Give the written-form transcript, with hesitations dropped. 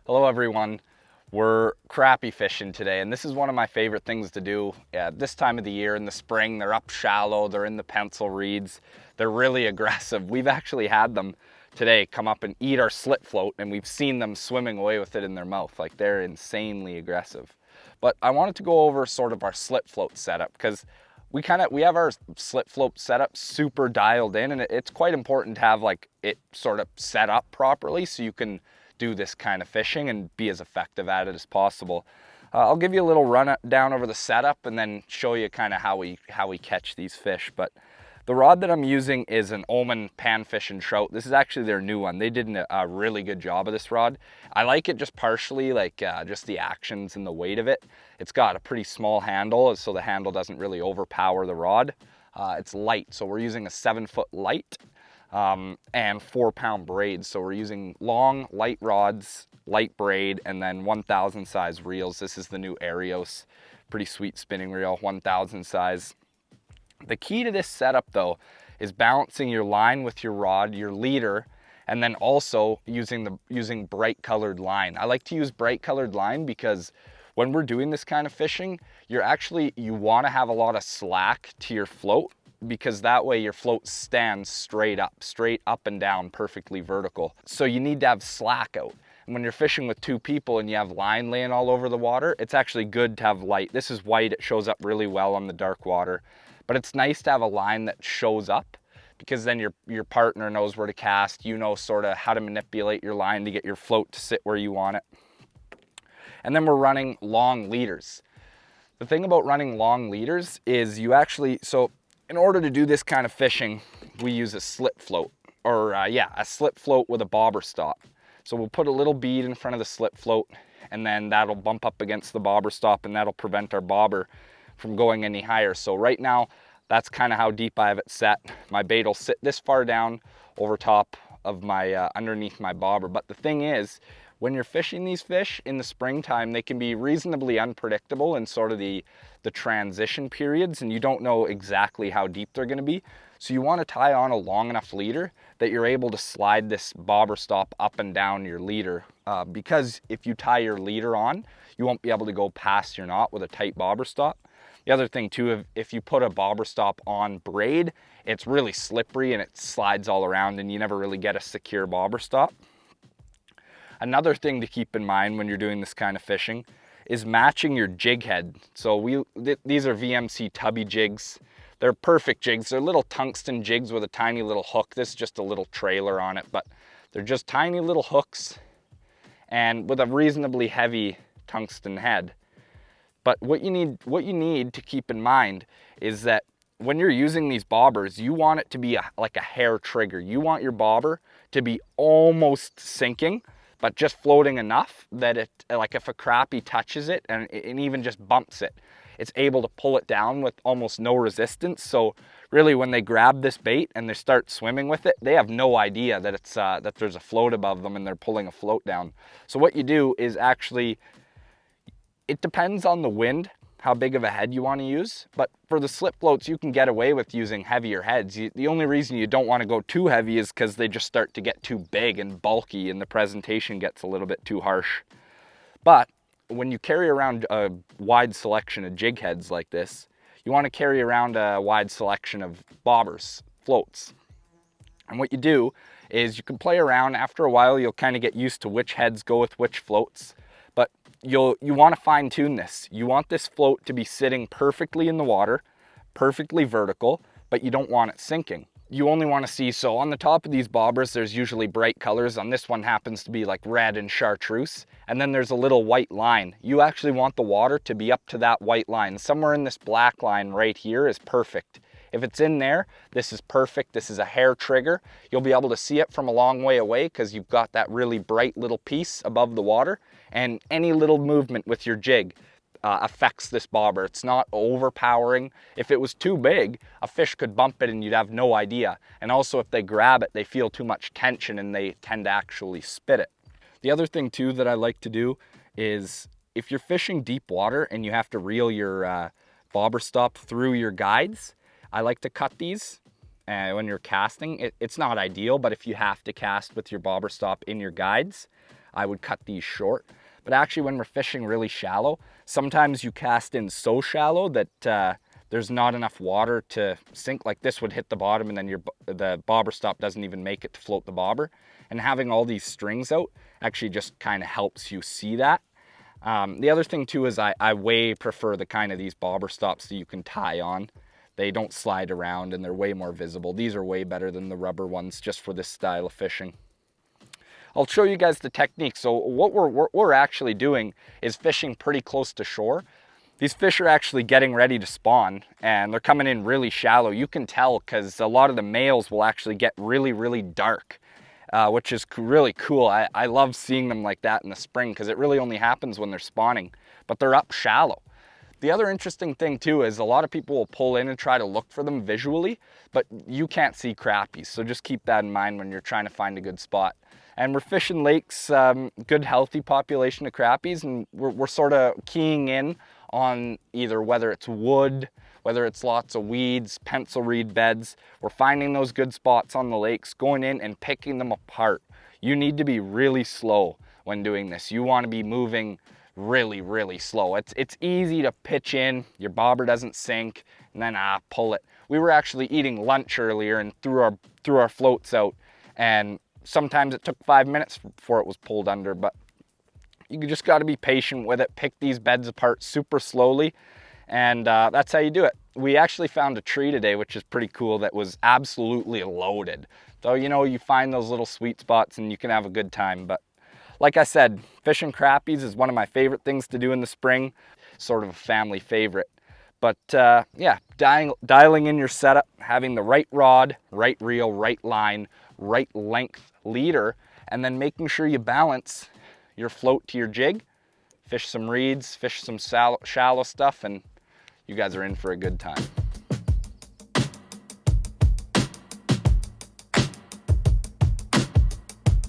Hello everyone, we're crappie fishing today, and this is one of my favorite things to do at this time of the year in the spring. They're up shallow, they're in the pencil reeds, they're really aggressive. We've actually had them today come up and eat our slit float, and we've seen them swimming away with it in their mouth. Like, they're insanely aggressive. But I wanted to go over sort of our slit float setup, because we have our slit float setup super dialed in, and it's quite important to have like it sort of set up properly so you can do this kind of fishing and be as effective at it as possible. I'll give you a little run down over the setup and then show you kind of how we catch these fish. But the rod that I'm using is an Omen Panfish and Trout. This is actually their new one. They did a really good job of this rod. I like it just partially, like just the actions and the weight of it. It's got a pretty small handle, so the handle doesn't really overpower the rod. It's light, so we're using a 7-foot light. And 4-pound braids. So we're using long, light rods, light braid, and then 1,000 size reels. This is the new Aerios, pretty sweet spinning reel, 1,000 size. The key to this setup though is balancing your line with your rod, your leader, and then also using bright colored line. I like to use bright colored line because when we're doing this kind of fishing, you want to have a lot of slack to your float, because that way your float stands straight up and down, perfectly vertical. So you need to have slack out. And when you're fishing with two people and you have line laying all over the water, it's actually good to have light. This is white, it shows up really well on the dark water. But it's nice to have a line that shows up, because then your partner knows where to cast. You know sort of how to manipulate your line to get your float to sit where you want it. And then we're running long leaders. The thing about running long leaders is in order to do this kind of fishing, we use a slit float, or a slit float with a bobber stop. So we'll put a little bead in front of the slit float, and then that'll bump up against the bobber stop, and that'll prevent our bobber from going any higher. So right now, that's kind of how deep I have it set. My bait will sit this far down over top of my, underneath my bobber. But the thing is, when you're fishing these fish in the springtime, they can be reasonably unpredictable in sort of the transition periods, and you don't know exactly how deep they're gonna be. So you wanna tie on a long enough leader that you're able to slide this bobber stop up and down your leader, because if you tie your leader on, you won't be able to go past your knot with a tight bobber stop. The other thing too, if you put a bobber stop on braid, it's really slippery and it slides all around and you never really get a secure bobber stop. Another thing to keep in mind when you're doing this kind of fishing is matching your jig head. So these are VMC Tubby Jigs. They're perfect jigs. They're little tungsten jigs with a tiny little hook. This is just a little trailer on it, but they're just tiny little hooks and with a reasonably heavy tungsten head. But what you need to keep in mind is that when you're using these bobbers, you want it to be like a hair trigger. You want your bobber to be almost sinking, but just floating enough that it, like if a crappie touches it and even just bumps it, it's able to pull it down with almost no resistance. So really when they grab this bait and they start swimming with it, they have no idea that that there's a float above them and they're pulling a float down. So what you do is it depends on the wind, how big of a head you want to use. But for the slip floats, you can get away with using heavier heads. The only reason you don't want to go too heavy is because they just start to get too big and bulky and the presentation gets a little bit too harsh. But when you carry around a wide selection of jig heads like this, you want to carry around a wide selection of bobbers, floats. And what you do is you can play around. After a while, you'll kind of get used to which heads go with which floats. But you want to fine tune this. You want this float to be sitting perfectly in the water, perfectly vertical, but you don't want it sinking. You only want to see, so on the top of these bobbers, there's usually bright colors. On this one happens to be like red and chartreuse. And then there's a little white line. You actually want the water to be up to that white line. Somewhere in this black line right here is perfect. If it's in there, this is perfect. This is a hair trigger. You'll be able to see it from a long way away because you've got that really bright little piece above the water, and any little movement with your jig affects this bobber. It's not overpowering. If it was too big, a fish could bump it and you'd have no idea. And also if they grab it, they feel too much tension and they tend to actually spit it. The other thing too that I like to do is if you're fishing deep water and you have to reel your bobber stop through your guides, I like to cut these when you're casting. It's not ideal, but if you have to cast with your bobber stop in your guides, I would cut these short. But actually when we're fishing really shallow, sometimes you cast in so shallow that there's not enough water to sink. Like this would hit the bottom and then the bobber stop doesn't even make it to float the bobber. And having all these strings out actually just kind of helps you see that. The other thing too is I way prefer the kind of these bobber stops that you can tie on. They don't slide around and they're way more visible. These are way better than the rubber ones just for this style of fishing. I'll show you guys the technique. So what we're actually doing is fishing pretty close to shore. These fish are actually getting ready to spawn and they're coming in really shallow. You can tell because a lot of the males will actually get really, really dark, which is really cool. I love seeing them like that in the spring because it really only happens when they're spawning, but they're up shallow. The other interesting thing too is a lot of people will pull in and try to look for them visually, but you can't see crappies. So just keep that in mind when you're trying to find a good spot. And we're fishing lakes, good healthy population of crappies, and we're sort of keying in on either whether it's wood, whether it's lots of weeds, pencil reed beds. We're finding those good spots on the lakes, going in and picking them apart. You need to be really slow when doing this. You want to be moving really, really slow. It's easy to pitch in, your bobber doesn't sink, and then pull it. We were actually eating lunch earlier and threw our floats out, and sometimes it took 5 minutes before it was pulled under, but you just got to be patient with it. Pick these beds apart super slowly, and that's how you do it. We actually found a tree today, which is pretty cool, that was absolutely loaded. So, you know, you find those little sweet spots and you can have a good time. But like I said, fishing crappies is one of my favorite things to do in the spring, sort of a family favorite. But yeah, dialing in your setup, having the right rod, right reel, right line, right length leader, and then making sure you balance your float to your jig, fish some reeds, fish some shallow stuff, and you guys are in for a good time.